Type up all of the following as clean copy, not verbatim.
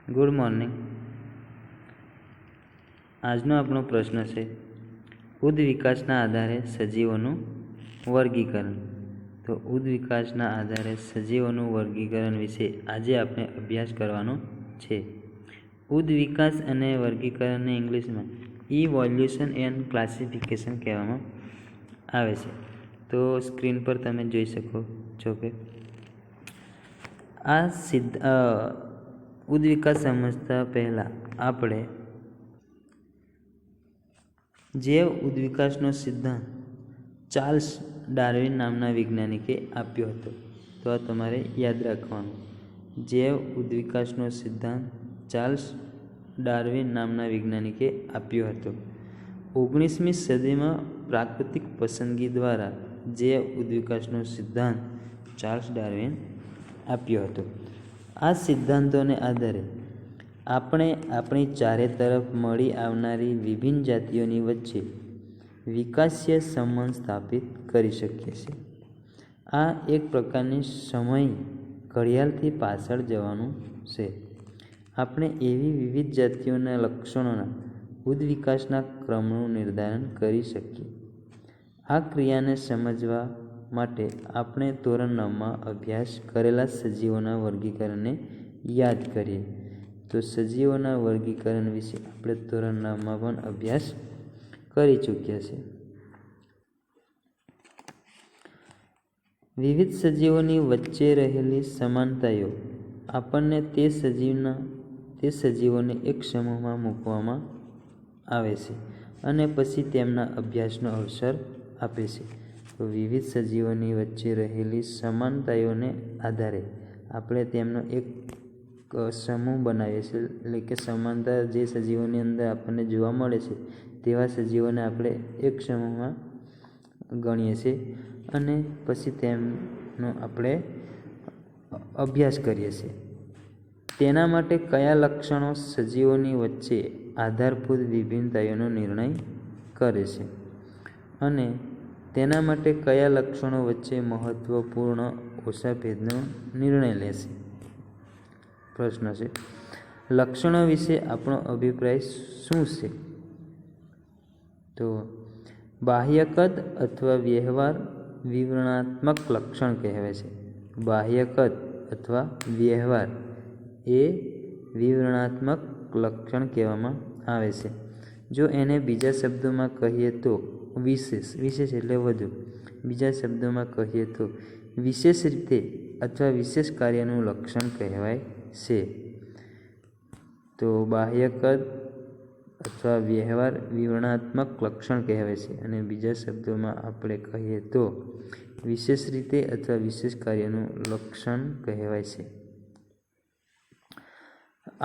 Good morning. આજનો આપણો પ્રશ્ન છે ઉદ્વિકાસના આધારે સજીવોનું વર્ગીકરણ. તો ઉદ્વિકાસના આધારે સજીવોનું વર્ગીકરણ વિશે આજે આપણે અભ્યાસ કરવાનો છે. ઉદ્વિકાસ અને વર્ગીકરણને ઇંગ્લિશમાં ઇવોલ્યુશન એન્ડ ક્લાસિફિકેશન કહેવામાં આવે છે. તો સ્ક્રીન પર તમે જોઈ શકો છો કે આ ઉદ્વિકાસ સમજતા પહેલાં આપણે જૈવ ઉદ્વિકાસનો સિદ્ધાંત ચાર્લ્સ ડાર્વિન નામના વૈજ્ઞાનિકે આપ્યો હતો. તો આ તમારે યાદ રાખવાનું. જૈવ ઉદ્વિકાસનો સિદ્ધાંત ચાર્લ્સ ડાર્વિન નામના વૈજ્ઞાનિકે આપ્યો હતો. 19મી સદીમાં પ્રાકૃતિક પસંદગી દ્વારા જૈવ ઉદ્વિકાસનો સિદ્ધાંત ચાર્લ્સ ડાર્વિન આપ્યો હતો. આ સિદ્ધાંતોને આધારે આપણે આપણી ચારે તરફ મળી આવનારી વિભિન્ન જાતિઓની વચ્ચે વિકાસીય સંબંધ સ્થાપિત કરી શકીએ છીએ. આ એક પ્રકારની સમય ઘડિયાળથી પાછળ જવાનું છે. આપણે એવી વિવિધ જાતિઓના લક્ષણોના ઉદ્વિકાસના ક્રમનું નિર્ધારણ કરી શકીએ. આ ક્રિયાને સમજવા માટે આપણે ધોરણ 9માં અભ્યાસ કરેલા સજીવોના વર્ગીકરણને યાદ કરીએ. તો સજીવોના વર્ગીકરણ વિશે આપણે ધોરણ 9માં પણ અભ્યાસ કરી ચૂક્યા છે. વિવિધ સજીવોની વચ્ચે રહેલી સમાનતાઓ આપણને તે સજીવોને એક સમૂહમાં મૂકવામાં આવે છે અને પછી તેમના અભ્યાસનો અવસર આપે છે. તો વિવિધ સજીવોની વચ્ચે રહેલી સમાનતાઓને આધારે આપણે તેમનો એક સમૂહ બનાવીએ છીએ. એટલે કે સમાનતા જે સજીવોની અંદર આપણને જોવા મળે છે તેવા સજીવોને આપણે એક સમૂહમાં ગણીએ છીએ અને પછી તેમનો આપણે અભ્યાસ કરીએ છીએ. તેના માટે કયા લક્ષણો સજીવોની વચ્ચે આધારભૂત વિભિન્નતાઓનો નિર્ણય કરે છે અને તેના માટે કયા લક્ષણો વચ્ચે મહત્વપૂર્ણ ઓછા ભેદનો નિર્ણય લેશે. પ્રશ્ન છે, લક્ષણો વિશે આપણો અભિપ્રાય શું છે? તો બાહ્ય કદ અથવા વ્યવહાર વિવરણાત્મક લક્ષણ કહેવાય છે. બાહ્ય કદ અથવા વ્યવહાર એ વિવરણાત્મક લક્ષણ કહેવામાં આવે છે. જો એને બીજા શબ્દોમાં કહીએ તો વિશેષ એટલે વધુ. બીજા શબ્દોમાં કહીએ તો વિશેષ રીતે અથવા વિશેષ કાર્યનું લક્ષણ કહેવાય છે. તો બાહ્ય કદ અથવા વ્યવહાર વિવરણાત્મક લક્ષણ કહેવાય છે અને બીજા શબ્દોમાં આપણે કહીએ તો વિશેષ રીતે અથવા વિશેષ કાર્યનું લક્ષણ કહેવાય છે.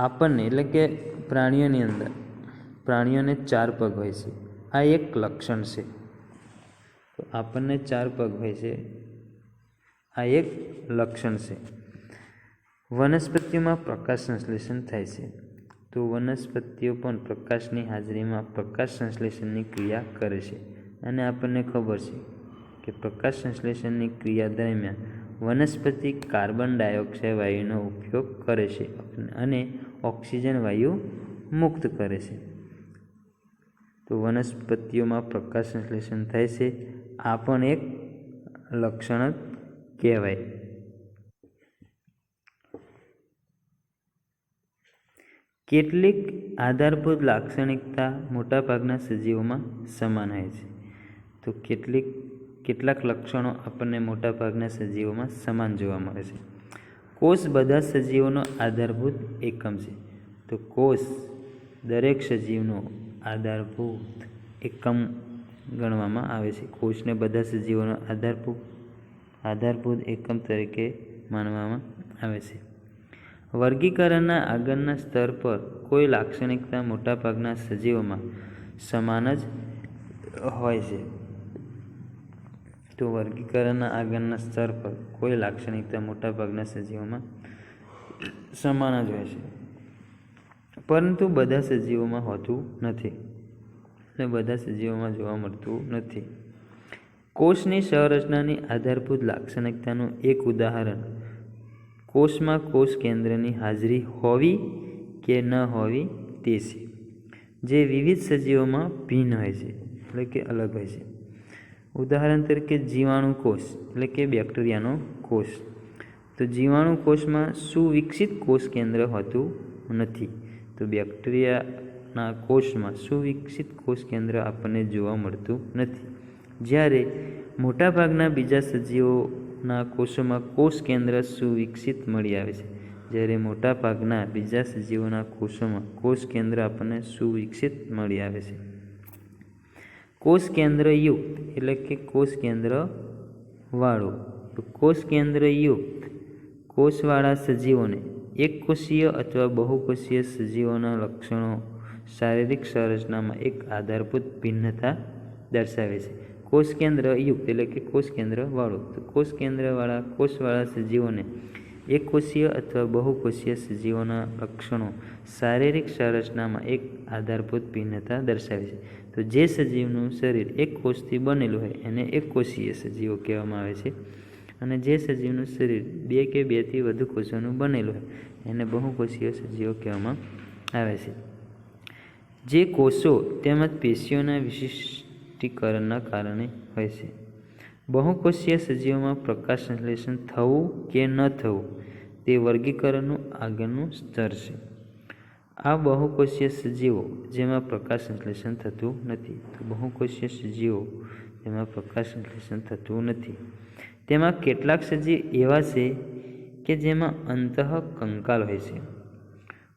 આપણને એટલે કે પ્રાણીઓને 4 પગ હોય છે. આ એક લક્ષણ છે. તો આપણને 4 પગ હોય છે, આ એક લક્ષણ છે. વનસ્પતિઓમાં પ્રકાશ સંશ્લેષણ થાય છે. તો વનસ્પતિઓ પણ પ્રકાશની હાજરીમાં પ્રકાશ સંશ્લેષણની ક્રિયા કરે છે અને આપણને ખબર છે કે પ્રકાશ સંશ્લેષણની ક્રિયા દરમિયાન વનસ્પતિ કાર્બન ડાયોક્સાઇડ વાયુનો ઉપયોગ કરે છે અને ઓક્સિજન વાયુ મુક્ત કરે છે. તો વનસ્પતિઓમાં પ્રકાશ સંશ્લેષણ થાય છે, આ પણ એક લક્ષણ જ કહેવાય. કેટલીક આધારભૂત લાક્ષણિકતા મોટાભાગના સજીવોમાં સમાન હોય છે. તો કેટલાક લક્ષણો આપણને મોટાભાગના સજીવોમાં સમાન જોવા મળે છે. કોષ બધા સજીવોનો આધારભૂત એકમ છે. તો કોષ દરેક સજીવનો આધારભૂત એકમ ગણવામાં આવે છે. કોષને બધા સજીવોનો આધારભૂત એકમ તરીકે માનવામાં આવે છે. વર્ગીકરણના આગળના સ્તર પર કોઈ લાક્ષણિકતા મોટાભાગના સજીવોમાં સમાન જ હોય છે. તો વર્ગીકરણના આગળના સ્તર પર કોઈ લાક્ષણિકતા મોટાભાગના સજીવોમાં સમાન જ હોય છે, પરંતુ બધા સજીવોમાં હોતું નથી અને બધા સજીવોમાં જોવા મળતું નથી. કોષની સંરચનાની આધારભૂત લાક્ષણિકતાનું એક ઉદાહરણ કોષમાં કોષ કેન્દ્રની હાજરી હોવી કે ન હોવી તે છે, જે વિવિધ સજીવોમાં ભિન્ન હોય છે એટલે કે અલગ હોય છે. ઉદાહરણ તરીકે જીવાણુ કોષ એટલે કે બેક્ટેરિયાનો કોષ. તો જીવાણુ કોષમાં સુવિકસિત કોષ કેન્દ્ર હોતું નથી. તો બેક્ટેરિયાના કોષમાં સુવિકસિત કોષ કેન્દ્ર આપણને જોવા મળતું નથી. જ્યારે મોટાભાગના બીજા સજીવોના કોષોમાં કોષ કેન્દ્ર સુવિકસિત મળી આવે છે. જ્યારે મોટાભાગના બીજા સજીવોના કોષોમાં કોષ કેન્દ્ર આપણને સુવિકસિત મળી આવે છે. કોષ કેન્દ્રયુક્ત એટલે કે કોષ કેન્દ્ર વાળું. તો કોષ કેન્દ્રયુક્ત કોષવાળા સજીવોને એકકોષીય અથવા બહુકોષીય સજીવોના લક્ષણો શારીરિક સંરચનામાં એક આધારભૂત ભિન્નતા દર્શાવે છે. કોષ કેન્દ્રયુક્ત એટલે કે કોષ કેન્દ્ર વાળું. તો કોષ કેન્દ્રવાળા કોષવાળા સજીવોને એકકોષીય અથવા બહુકોષીય સજીવોના લક્ષણો શારીરિક સંરચનામાં એક આધારભૂત ભિન્નતા દર્શાવે છે. તો જે સજીવનું શરીર એક કોષથી બનેલું હોય એને એકકોષીય સજીવો કહેવામાં આવે છે, અને જે સજીવનું શરીર 2 કે 2થી વધુ કોષોનું બનેલું હોય એને બહુકોષીય સજીવો કહેવામાં આવે છે. જે કોષો તેમજ પેશીઓના વિશિષ્ટીકરણના કારણે હોય છે. બહુકોષીય સજીવોમાં પ્રકાશ સંશ્લેષણ થવું કે ન થવું તે વર્ગીકરણનું આગળનું સ્તર છે. આ બહુકોષીય સજીવો જેમાં પ્રકાશ સંશ્લેષણ થતું નથી. તો બહુકોષીય સજીવો જેમાં પ્રકાશ સંશ્લેષણ થતું નથી તેમાં કેટલાક સજીવ એવા છે કે જેમાં અંતઃકંકાલ હોય છે,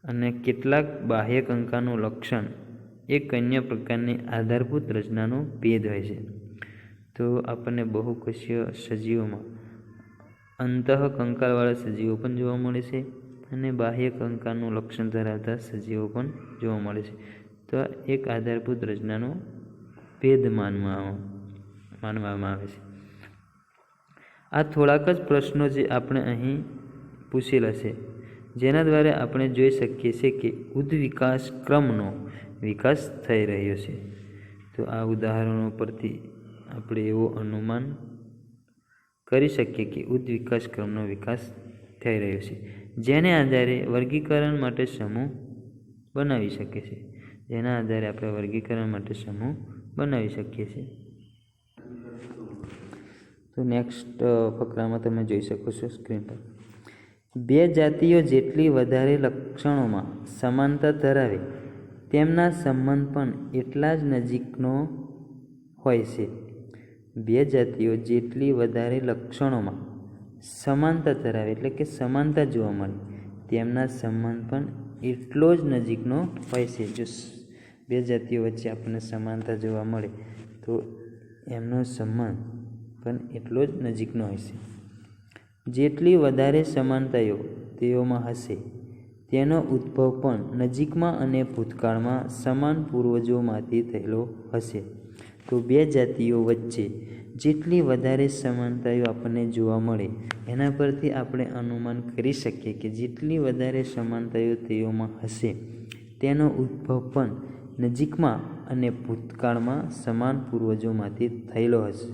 અને કેટલાક બાહ્ય કંકાલનું લક્ષણ એક અન્ય પ્રકારની આધારભૂત રચનાનો ભેદ હોય છે. તો આપણને બહુકોષીય સજીવોમાં અંતઃકંકાલવાળા સજીવો પણ જોવા મળે છે, અને બાહ્ય કંકાલનું લક્ષણ ધરાવતા સજીવો પણ જોવા મળે છે. તો એક આધારભૂત રચનાનો ભેદ માનવામાં આવે છે. આ થોડાક જ પ્રશ્નો જે આપણે અહીં પૂછેલા છે, જેના દ્વારા આપણે જોઈ શકીએ છીએ કે ઉદ્વિકાસ ક્રમનો વિકાસ થઈ રહ્યો છે. તો આ ઉદાહરણો પરથી આપણે એવો અનુમાન કરી શકીએ કે ઉદ્વિકાસ ક્રમનો વિકાસ થઈ રહ્યો છે, જેને આધારે વર્ગીકરણ માટે સમૂહ બનાવી શકે છે. જેના આધારે આપણે વર્ગીકરણ માટે સમૂહ બનાવી શકીએ છીએ. તો નેક્સ્ટ ફકરામાં તમે જોઈ શકો છો સ્ક્રીન પર. 2 જાતિઓ જેટલી વધારે લક્ષણોમાં સમાનતા ધરાવે તેમના સંબંધ પણ એટલા જ નજીકનો હોય છે. 2 જાતિઓ જેટલી વધારે લક્ષણોમાં સમાનતા ધરાવે એટલે કે સમાનતા જોવા મળે તેમના સંબંધ પણ એટલો જ નજીકનો હોય છે. જો 2 જાતિઓ વચ્ચે આપણને સમાનતા જોવા મળે તો એમનો સંબંધ પણ એટલો જ નજીકનો હોય છે. જેટલી વધારે સમાનતાઓ તેઓમાં હશે તેનો ઉદ્ભવ પણ નજીકમાં અને ભૂતકાળમાં સમાન પૂર્વજોમાંથી થયેલો હશે. તો 2 જાતિઓ વચ્ચે જેટલી વધારે સમાનતાઓ આપણને જોવા મળે એના પરથી આપણે અનુમાન કરી શકીએ કે જેટલી વધારે સમાનતાઓ તેઓમાં હશે તેનો ઉદ્ભવ પણ નજીકમાં અને ભૂતકાળમાં સમાન પૂર્વજોમાંથી થયેલો હશે.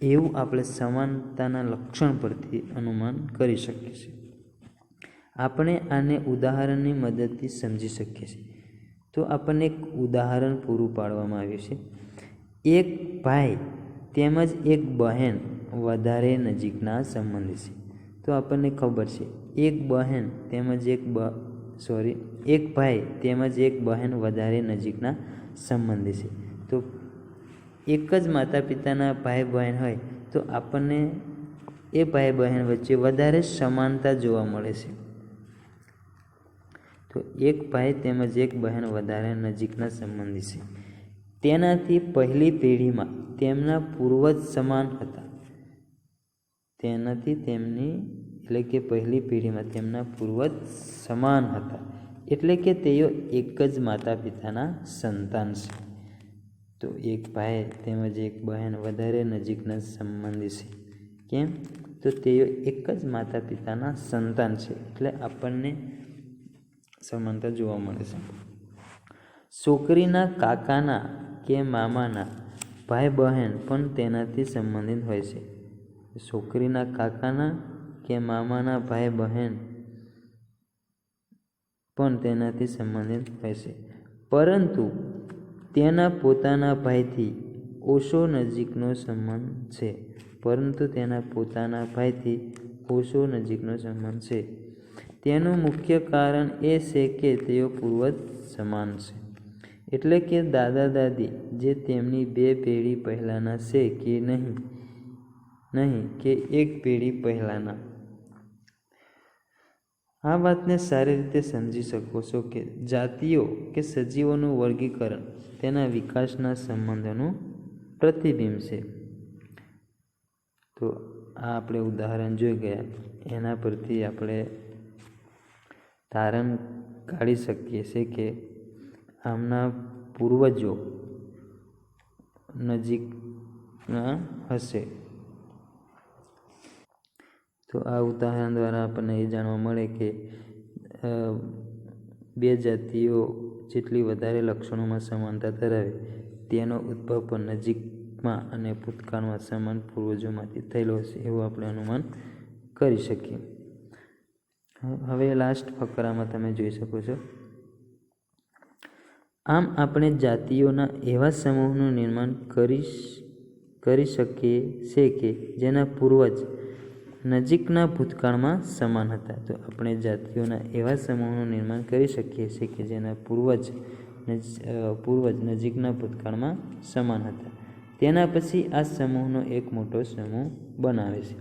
એવું આપણે સમાનતાના લક્ષણ પરથી અનુમાન કરી શકીએ છીએ. આપણે આને ઉદાહરણની મદદથી સમજી શકીએ છીએ. તો આપણને એક ઉદાહરણ પૂરું પાડવામાં આવ્યું છે. એક ભાઈ તેમજ એક બહેન વધારે નજીકના સંબંધી છે. તો આપણને ખબર છે એક ભાઈ તેમજ એક બહેન વધારે નજીકના સંબંધી છે. તો એક જ માતા પિતાના ભાઈ બહેન હોય તો આપણને એ ભાઈ બહેન વચ્ચે વધારે સમાનતા જોવા મળે છે. તો એક ભાઈ તેમજ એક બહેન વધારે નજીકના સંબંધી છે. તેનાથી પહેલી પેઢીમાં તેમના પૂર્વજ સમાન હતા. એટલે કે તેઓ એક જ માતા પિતાના સંતાન છે. તો એક ભાઈ તેમજ એક બહેન વધારે નજીકના સંબંધી છે. કેમ? તો તેઓ એક જ માતા પિતાના સંતાન છે, એટલે આપણને સમાનતા જોવા મળે છે. છોકરીના કાકાના કે મામાના ભાઈ બહેન પણ તેનાથી સંબંધિત હોય છે. છોકરીના કાકાના કે મામાના ભાઈ બહેન પણ તેનાથી સંબંધિત હશે, પરંતુ તેના પોતાના ભાઈથી ઓછો નજીકનો સંબંધ છે. તેનું મુખ્ય કારણ એ છે કે તેઓ પૂર્વજ સમાન છે. એટલે કે દાદા દાદી જે તેમની 2 પેઢી પહેલાંના છે કે નહીં કે 1 પેઢી પહેલાંના. આ વાતને સારી રીતે સમજી શકો છો કે જાતિઓ કે સજીવોનું વર્ગીકરણ તેના વિકાસના સંબંધોનું પ્રતિબિંબ છે. તો આ આપણે ઉદાહરણ જોઈ ગયા, એના પરથી આપણે તારણ કાઢી શકીએ છીએ કે આમના પૂર્વજો નજીકના હશે. તો આ ઉદાહરણ દ્વારા આપણને એ જાણવા મળે કે 2 જાતિઓ જેટલી વધારે લક્ષણોમાં સમાનતા ધરાવે તેનો ઉદ્ભવ પણ નજીકમાં અને ભૂતકાળમાં સમાન પૂર્વજોમાંથી થયેલો હશે એવું આપણે અનુમાન કરી શકીએ. હવે લાસ્ટ ફકરામાં તમે જોઈ શકો છો, આમ આપણે જાતિઓના એવા સમૂહનું નિર્માણ કરી શકીએ છે કે જેના પૂર્વજ નજીકના ભૂતકાળમાં સમાન હતા. તો આપણે જાતિઓના એવા સમૂહનું નિર્માણ કરી શકીએ છીએ કે જેના પૂર્વજ નજીકના ભૂતકાળમાં સમાન હતા. તેના પછી આ સમૂહનો એક મોટો સમૂહ બનાવે છે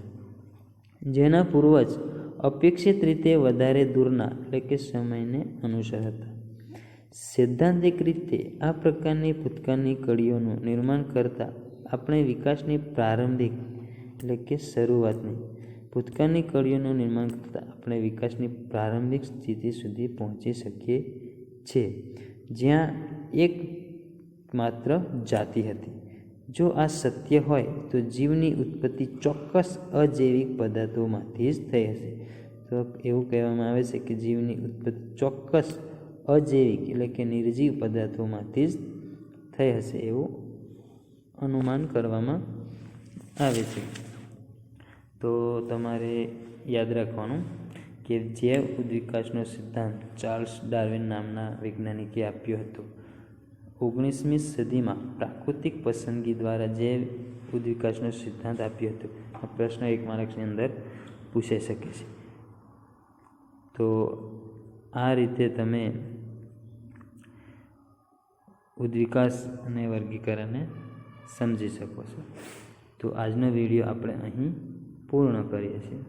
જેના પૂર્વજ અપેક્ષિત રીતે વધારે દૂરના એટલે કે સમયને અનુસાર હતા. સૈદ્ધાંતિક રીતે આ પ્રકારની ભૂતકાળની કડીઓનું નિર્માણ કરતાં આપણે વિકાસની પ્રારંભિક એટલે કે શરૂઆતની ભૂતકાળની કડીઓનું નિર્માણ કરતાં આપણે વિકાસની પ્રારંભિક સ્થિતિ સુધી પહોંચી શકીએ છીએ જ્યાં એક માત્ર જાતિ હતી. જો આ સત્ય હોય તો જીવની ઉત્પત્તિ ચોક્કસ અજૈવિક પદાર્થોમાંથી જ થઈ હશે. તો એવું કહેવામાં આવે છે કે જીવની ઉત્પત્તિ ચોક્કસ અજૈવિક એટલે કે નિર્જીવ પદાર્થોમાંથી જ થઈ હશે એવું અનુમાન કરવામાં આવે છે. તો તમારે યાદ રાખવાનું કે જૈવ ઉદ્વિકાસનો સિદ્ધાંત ચાર્લ્સ ડાર્વિન નામના વૈજ્ઞાનિકે આપ્યો હતો. 19મી સદીમાં પ્રાકૃતિક પસંદગી દ્વારા જૈવ ઉદ્વિકાસનો સિદ્ધાંત આપ્યો હતો. આ પ્રશ્ન 1 માર્ક્સની અંદર પૂછાઈ શકે છે. તો આ રીતે તમે ઉદ્વિકાસ અને વર્ગીકરણને સમજી શકો છો. તો આજનો વિડીયો આપણે અહીં પૂર્ણ કરીએ છીએ.